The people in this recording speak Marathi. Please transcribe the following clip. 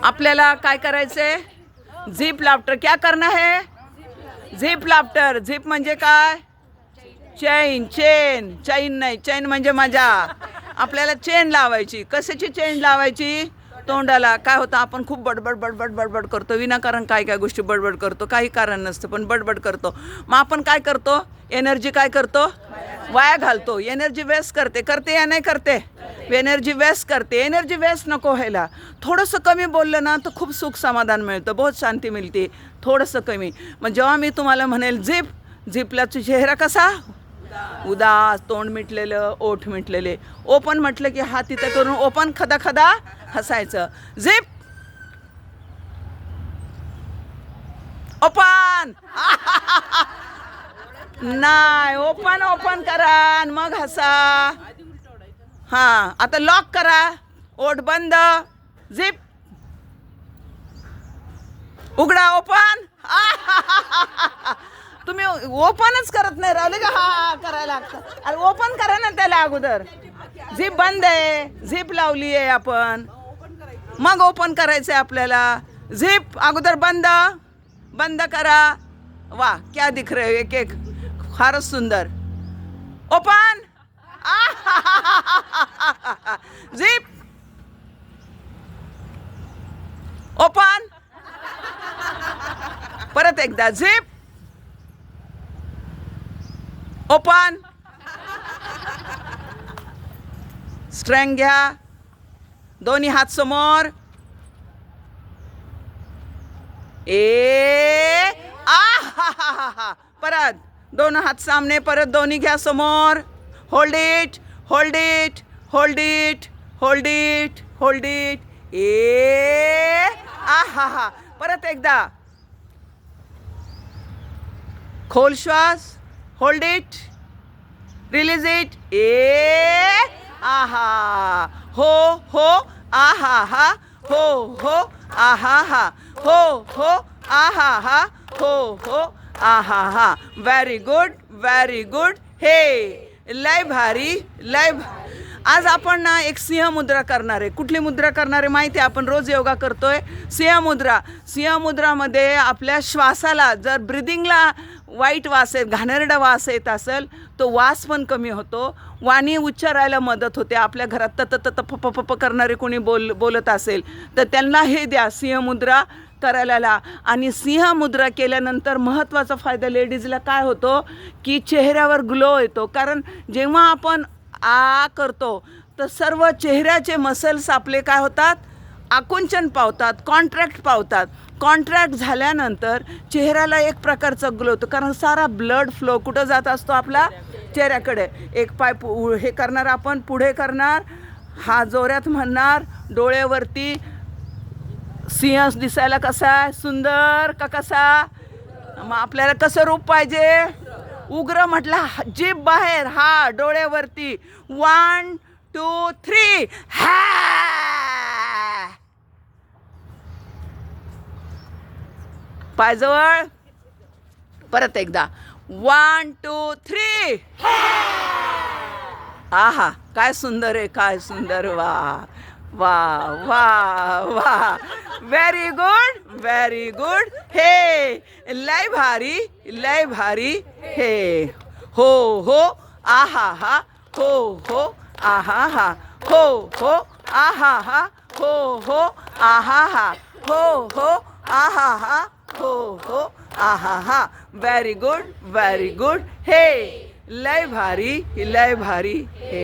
आपल्याला काय करायचंय? Zip laughter. क्या करना है? Zip laughter. झिप म्हणजे काय? चेन. चेन. चैन नाही, चैन म्हणजे मजा. आपल्याला चेन लावायची. कशाची चेन लावायची? तोंडाला. काय होतं, आपण खूप बडबड बडबड बडबड करतो, विनाकारण काय काय गोष्टी बडबड करतो, काही कारण नसतं पण बडबड करतो. मग आपण काय करतो? एनर्जी काय करतो? वाया घालतो. एनर्जी वेस्ट करते या नाही करते? एनर्जी वेस्ट करते. एनर्जी वेस्ट नको व्हायला. थोडंसं कमी बोललं ना तर खूप सुख समाधान मिळतं, बहुत शांती मिळते. थोडंसं कमी. मग जेव्हा मी तुम्हाला म्हणेल झिप, झिपला चेहरा कसा? उदास, तोंड मिटलेलं, ओठ मिटलेले. ओपन म्हटलं की हात तिथं करून ओपन, खदा खदा हसायचं. Zip open. नाही, ओपन ओपन करा आणि मग हसा. हां, आता लॉक करा. ओठ बंद. झिप उघडा. ओपन. तुम्ही ओपनच करत नाही, राहिले का? हा करायला लागतं. अरे ओपन करा ना त्याला अगोदर. झिप बंद आहे, झिप लावली आहे आपण, मग ओपन करायचं आहे आपल्याला. झिप अगोदर बंद. बंद करा. वा, क्या दिख रहे एक एक, फारच सुंदर. ओपन. Zip open. परत एकदा. Zip open. स्ट्रेंग घ्या. दोन्ही हात समोर. परत दोन हात सामने. परत दोन्ही घ्या समोर. Hold it, hold it, hold it, hold it, hold it. परत एकदा. खोल श्वास. Hold it, release it. आहा. हो हो. आहा हा. हो हो. आहा हा. हो हो. आहा हा. हो हो. आहा हा. Very good, very good. हे लय भारी, लय. आज आपण ना एक सिंह मुद्रा करणार आहे. कुठली मुद्रा करणार आहे माहिती आहे? आपण रोज योगा करतोय. सिंह मुद्रा. सिंह मुद्रामध्ये आपल्या श्वासाला, जर ब्रिदिंगला वाईट वास आहे, घाणेरडा वास येत असेल, तो वास पण कमी होतो. वाणी उच्चारायला मदत होते. आपल्या घरात तत तत फ फ फ करणारे कोणी बोलत असेल तर त्यांना हे द्या, सिंह मुद्रा करायला. आणि सिंह मुद्रा केल्यानंतर महत्त्वाचा फायदा लेडीजला काय होतो की चेहऱ्यावर ग्लो येतो. कारण जेव्हा आपण करतो तर सर्व चेहऱ्याचे मसल्स आपले काय होतात? आकुंचन पावतात, कॉन्ट्रॅक्ट पावतात. कॉन्ट्रॅक्ट झाल्यानंतर चेहऱ्याला एक प्रकारचा ग्लो होतो. कारण सारा ब्लड फ्लो कुठं जात असतो? आपला चेहऱ्याकडे. एक पाय हे करणार आपण, पुढे करणार, हा जोरात म्हणणार, डोळ्यावरती. सिंह दिसायला कसा आहे? सुंदर का कसा? मग आपल्याला कसं रूप पाहिजे? उग्र. म्हटलं जीभ बाहेर, हा डोळ्यावरती. 1 2 3. पायजवळ. परत एकदा. 1 2 3. आहा, काय सुंदर आहे, काय सुंदर. वा वा वा वा. Very good, very good. हे लय भारी, लय भारी. हे हो हो. आहा हा. हो हो. आहा हा. हो हो. आहा हा. हो हो. आहा हा. हो हो. आहा हा. हो हो. आहा हा. Very good, very good. हे लय भारी, लय भारी. हे